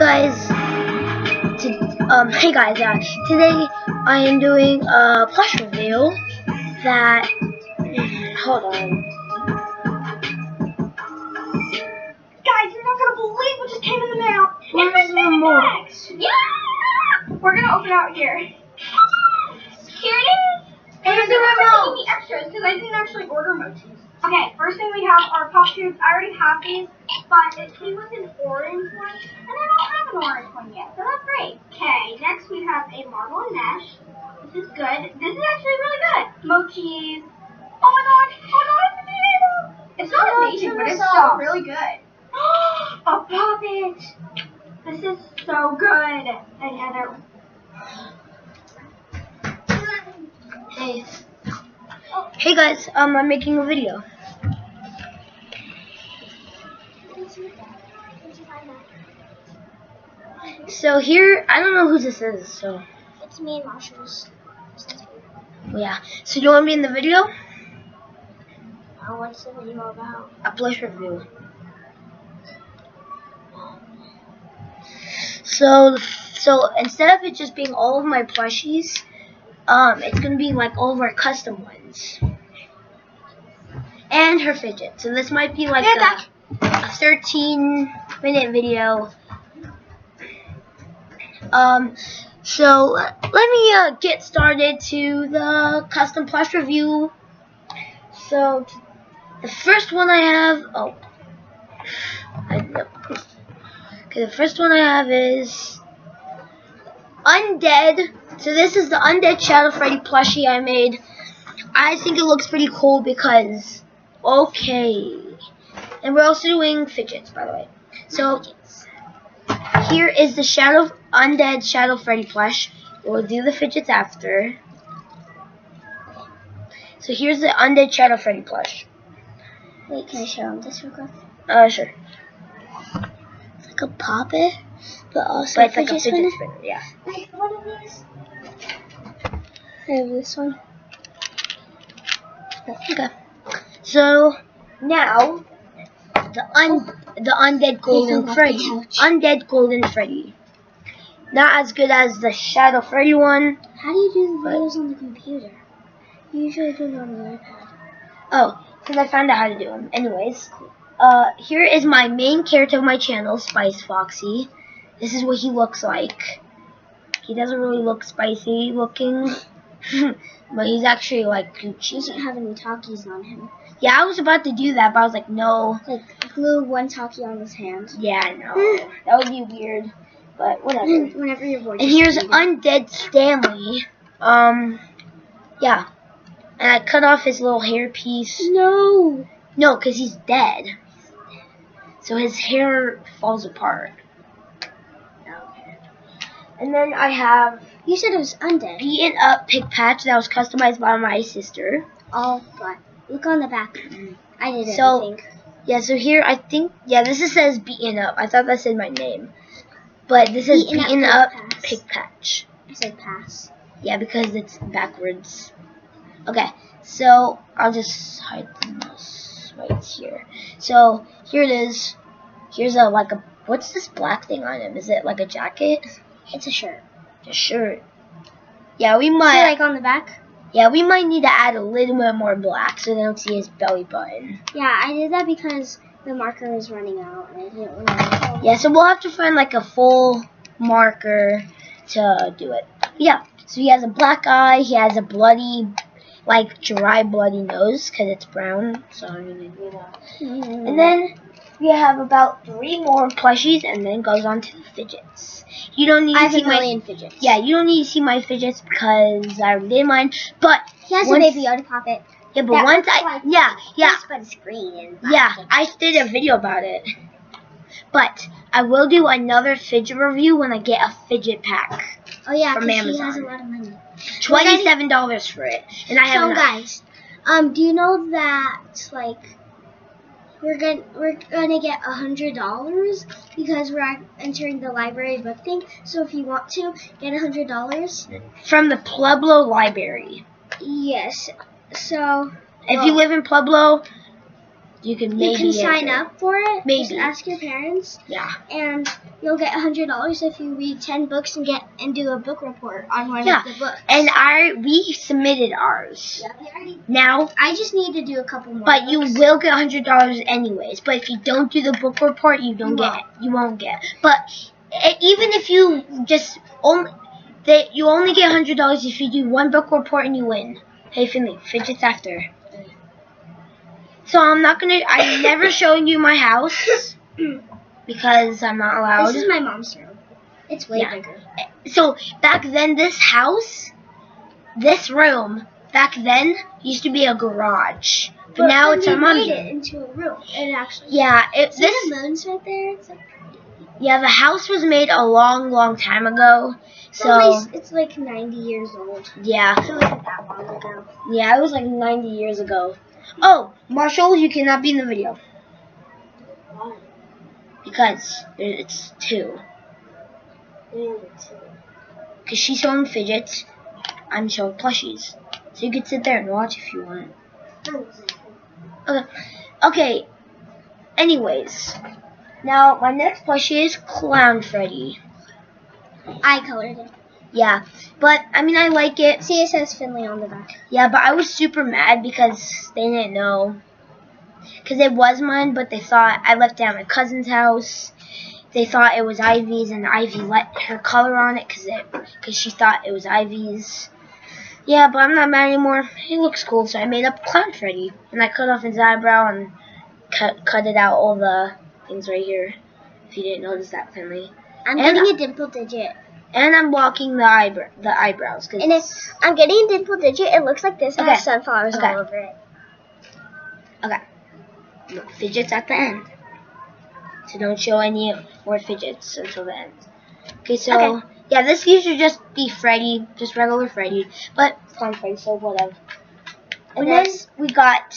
guys, today I am doing a plush review that, hold on. Guys, you're not gonna believe what just came in the mail. Where's It's the my remote? bags. Yeah! We're gonna open out here. Here it is. And Where's the they're remote? making me extras because I didn't actually order mochis. Okay, first thing we have are puff tubes. I already have these, but it came with an orange one, and I don't have an orange one yet, so that's great. Okay, next we have a marble and mesh. This is good. This is actually really good. Mochis. Oh my gosh, it's amazing. It's not amazing, but it's still really good. A puppet. This is so good. And Heather. Hey guys, I'm making a video. So here, I don't know who this is, so. It's me and Marshall's. Yeah. So you want to be in the video? Oh, what's the video about? A plush review. So instead of it just being all of my plushies, it's gonna be like all of our custom ones. And her fidget. So this might be like a 13-minute video. So let me get started to the custom plush review. So the first one I have, okay, the first one I have is Undead. So this is the Undead Shadow Freddy plushie I made. I think it looks pretty cool because, okay. And we're also doing fidgets, by the way. So here is the Undead Shadow Freddy plush. We'll do the fidgets after. So here's the Undead Shadow Freddy plush. Wait, can I show them this real quick? Sure. It's like a puppet, but also But it's like a fidget spinner, yeah. Like one of these. I have this one. Okay. So now the Undead Golden Freddy. Undead Golden Freddy. Not as good as the Shadow Freddy one. How do you do the videos on the computer? You usually do it on the iPad. Oh, because I found out how to do them. Anyways, here is my main character of my channel, Spice Foxy. This is what he looks like. He doesn't really look spicy looking, but he's actually like Gucci. He doesn't have any talkies on him. Yeah, I was about to do that, but I was like, no. Like glue one talkie on his hand. Yeah, no. That would be weird, but whatever. Whenever your voice. And here's Undead Stanley. Yeah. And I cut off his little hair piece. No, because he's dead. So his hair falls apart. Okay. And then I have... You said it was Undead. Beaten Up Pig Patch that was customized by my sister. Oh, but look on the back. I did So, everything. Yeah, so here I think... Yeah, this says Beaten Up. I thought that said my name. But this is Beaten Up Pig Patch. I said pass. Yeah, because it's backwards. Okay, so I'll just hide this right here. So here it is. Here's what's this black thing on him? Is it like a jacket? It's a shirt. A shirt. Yeah, we might. See, like on the back? Yeah, we might need to add a little bit more black so they don't see his belly button. Yeah, I did that because the marker was running out and I didn't want to. Yeah, so we'll have to find like a full marker to do it. Yeah, so he has a black eye. He has a bloody, like dry bloody nose because it's brown. So I'm gonna do that. And then we have about 3 more plushies, and then goes on to the fidgets. You don't need to see my fidgets. Yeah, you don't need to see my fidgets because I already did mine. But he has a baby Yoda puppet. Yeah, but once But screen. Yeah, I did a video about it. But I will do another fidget review when I get a fidget pack. Oh yeah, from because Amazon. he has a lot of money. $27 for it, and I have. So guys, do you know that like we're gonna get $100 because we're entering the library book thing. So if you want to get $100 from the Pueblo Library. Yes. So if you live in Pueblo, You can sign up for it. Maybe. Just ask your parents. Yeah. And you'll get $100 if you read 10 books and do a book report on one of the books. And we submitted ours. Yeah. Now I just need to do a couple more. But you will get $100 anyways. But if you don't do the book report, you won't get. But even if you you only get $100 if you do one book report and you win. Hey Finley, fidgets after. So I'm never showing you my house because I'm not allowed. This is my mom's room. It's way bigger. So back then, this room, back then used to be a garage, but now it's our mom's room. Made it into a room. It actually. Yeah, See the moons right there? It's like. Yeah, the house was made a long, long time ago. So it's like 90 years old. Yeah. So it wasn't that long ago. Yeah, it was like 90 years ago. Oh, Marshall, you cannot be in the video. Why? Because it's 2. Because she's showing fidgets, I'm showing plushies. So you can sit there and watch if you want. Okay. Anyways, now my next plushie is Clown Freddy. I colored it. Yeah, but I mean I like it. See, it says Finley on the back. Yeah, but I was super mad because they didn't know. Because it was mine, but they thought I left it at my cousin's house. They thought it was Ivy's, and Ivy let her color on it because she thought it was Ivy's. Yeah, but I'm not mad anymore. It looks cool, so I made up Clown Freddy. And I cut off his eyebrow and cut it out all the things right here. If you didn't notice that, Finley. I'm getting a dimple digit. And I'm blocking the eyebrows. And if I'm getting a dimple digit, it looks like this. It has sunflowers all over it. Okay. No, fidgets at the end. So don't show any more fidgets until the end. Okay, so yeah, this used to just be Freddy, just regular Freddy, but Clown Freddy, so whatever. And then we got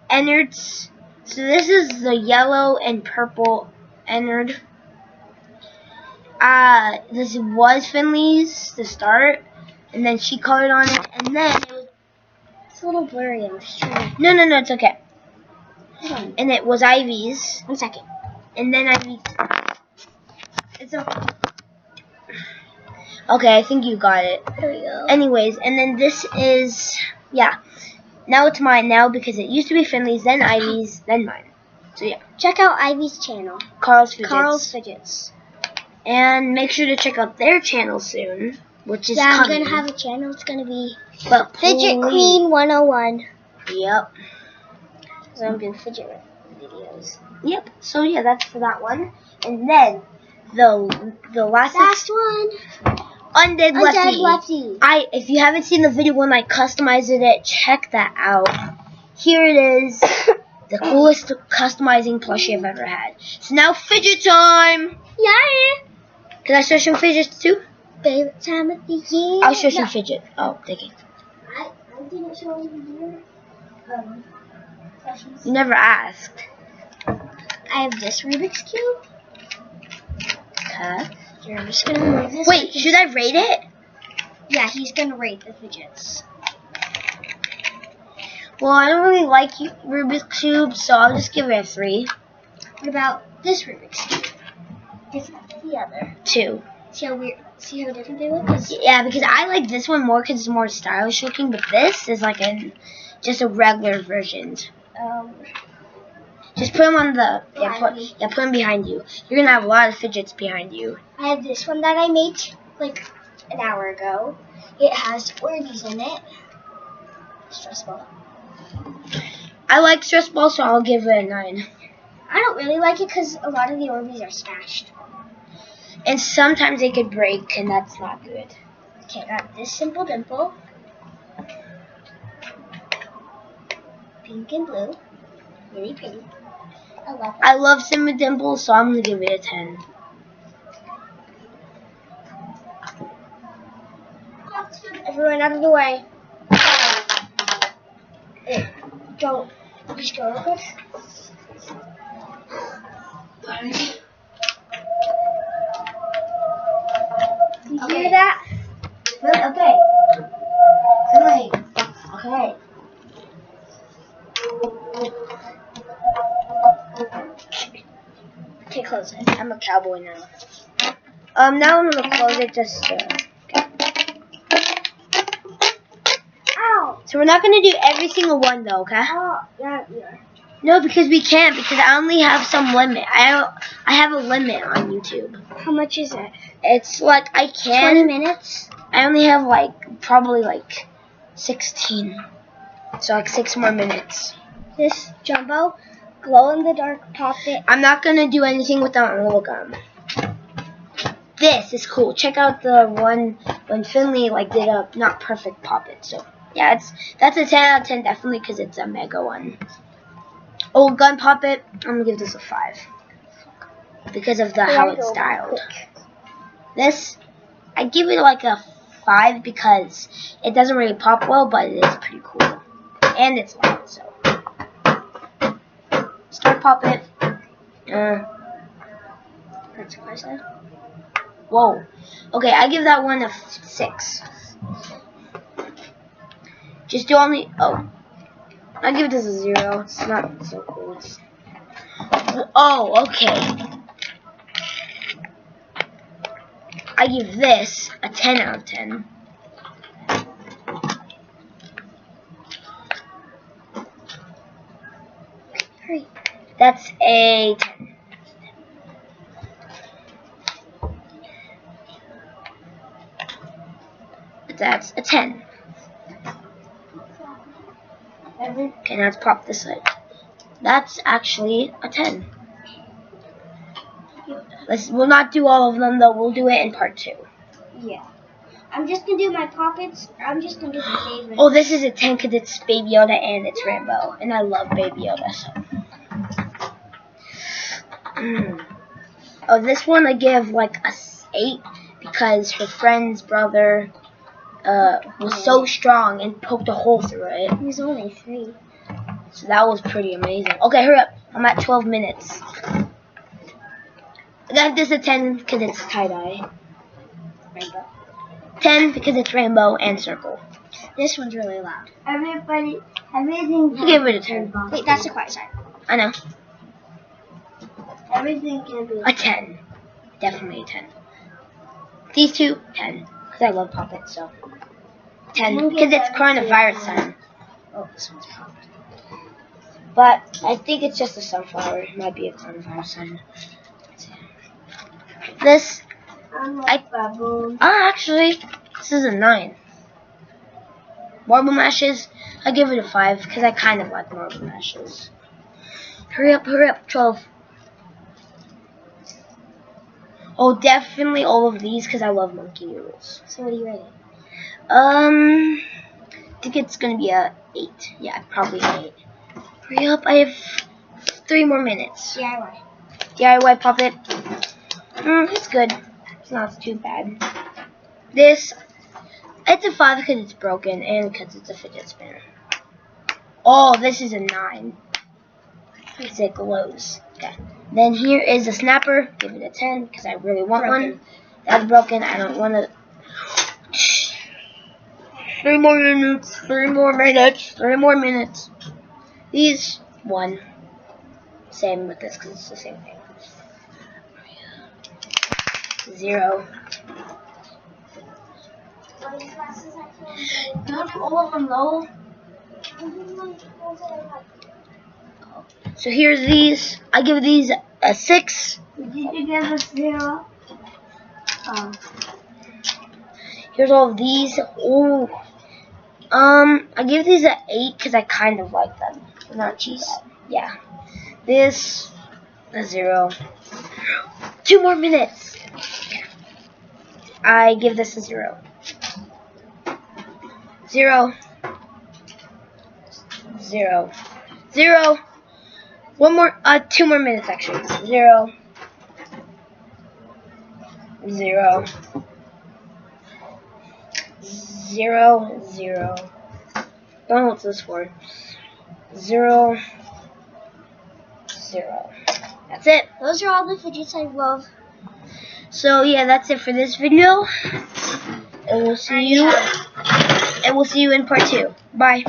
Ennards. So this is the yellow and purple Ennard. This was Finley's to start, and then she colored on it, and then it's a little blurry. I'm just trying to... No, it's okay. And it was Ivy's. 1 second. And then Ivy's. It's okay. Okay, I think you got it. There we go. Anyways, and then this is now it's mine now because it used to be Finley's, then Ivy's, then mine. So yeah, check out Ivy's channel. Carl's Fidgets. Carl's Fidgets. And make sure to check out their channel soon, which is I'm coming. gonna have a channel. It's gonna be Fidget Queen 101. Yep. So I'm doing fidget videos. Yep. So yeah, that's for that one. And then the last one. Undead Lefty. If you haven't seen the video when I customized it, check that out. Here it is. The coolest customizing plushie I've ever had. So now fidget time! Yeah! Can I show some fidgets too? Favorite time of the year? I'll show some fidget. Oh, thank you. I didn't show you You never asked. I have this Rubik's Cube. Okay. Here, I'm just gonna move this. Wait, should I rate it? Yeah, he's gonna rate the fidgets. Well, I don't really like Rubik's Cube, so I'll just give it a 3. What about this Rubik's Cube? Different than the other. 2. See how different they look? Yeah, because I like this one more because it's more stylish looking, but this is like just a regular version. Just put them on the put them behind you. You're gonna have a lot of fidgets behind you. I have this one that I made like an hour ago. It has Orbeez in it. Stress ball. I like stress ball, so I'll give it a 9. I don't really like it because a lot of the Orbeez are smashed. And sometimes they could break, and that's not good. Okay, I got this Simple Dimple. Pink and blue. Really pretty. I love it. I love Simple Dimple, so I'm going to give it a 10. Everyone out of the way. Go. Just go real quick. You hear that? Okay. Finley. Okay. cowboy now. Now I'm gonna close it just. Ow! So we're not gonna do every single one though, okay? Oh, yeah. No, because we can't. Because I only have some limit. I have a limit on YouTube. How much is it? It's like I can. 20 minutes? I only have probably 16. So 6 more minutes. This jumbo glow-in-the-dark poppet. I'm not gonna do anything without a little gum. This is cool. Check out the one when Finley did a not perfect poppet. So yeah, that's a 10 out of 10 definitely because it's a mega one. Old gun poppet. I'm gonna give this a 5 because of how it's styled. This I give it a 5 because it doesn't really pop well, but it is pretty cool and it's loud. So Star poppet. That's what I said. Whoa. Okay, I give that one a 6. Just do only. Oh, I give this a 0. It's not so cool. Oh, okay. I give this a 10 out of 10. Hurry. That's a 10. That's a 10. Okay, now let's pop this side. That's actually a 10. We'll not do all of them though. We'll do it in part 2. Yeah. I'm just going to do my poppets. I'm just going to do my favorites. Oh, this is a 10 because it's Baby Yoda and it's Rainbow. And I love Baby Yoda. So. Oh, this one I give a 8 because her friend's brother was so strong and poked a hole through it. He was only 3. So that was pretty amazing. Okay, hurry up. I'm at 12 minutes. I got this a 10 because it's tie-dye. Rainbow. 10 because it's rainbow and circle. This one's really loud. Everything. I give it a 10. Wait, that's the quiet side. I know. Everything can be A 10. Definitely a 10. These two, 10. Because I love puppets, so. 10. Because it's coronavirus time. Oh, this one's popped. But I think it's just a sunflower. It might be a coronavirus sign. This. Actually, this is a 9. Marble mashes. I give it a 5 because I kind of like marble mashes. Hurry up, 12. Oh, definitely all of these because I love monkey noodles. So what do you rate it? I think it's gonna be a 8. Yeah, probably an 8. Hurry up! I have 3 more minutes. DIY puppet. It's good. It's not too bad. This, it's a 5 because it's broken and because it's a fidget spinner. Oh, this is a 9. Because it glows. Okay. Then here is a snapper. Give it a 10 because I really want one. That's broken. I don't want to. 3 more minutes. 3 more minutes. 3 more minutes. These 1. Same with this because it's the same thing. 0. Don't do all of them though. So here's these. I give these a 6. Did you give us 0? Here's all of these. Ooh. I give these an 8 because I kind of like them. They're not too bad. Yeah. This a 0. 2 more minutes. I give this a 0. 0. 0. 0. 1 more. 2 more minutes actually. 0. 0. 0. 0. Don't know what's this for. 0. 0. That's it. Those are all the fidgets I love. So yeah, that's it for this video. And we'll see you. And we'll see you in part 2. Bye.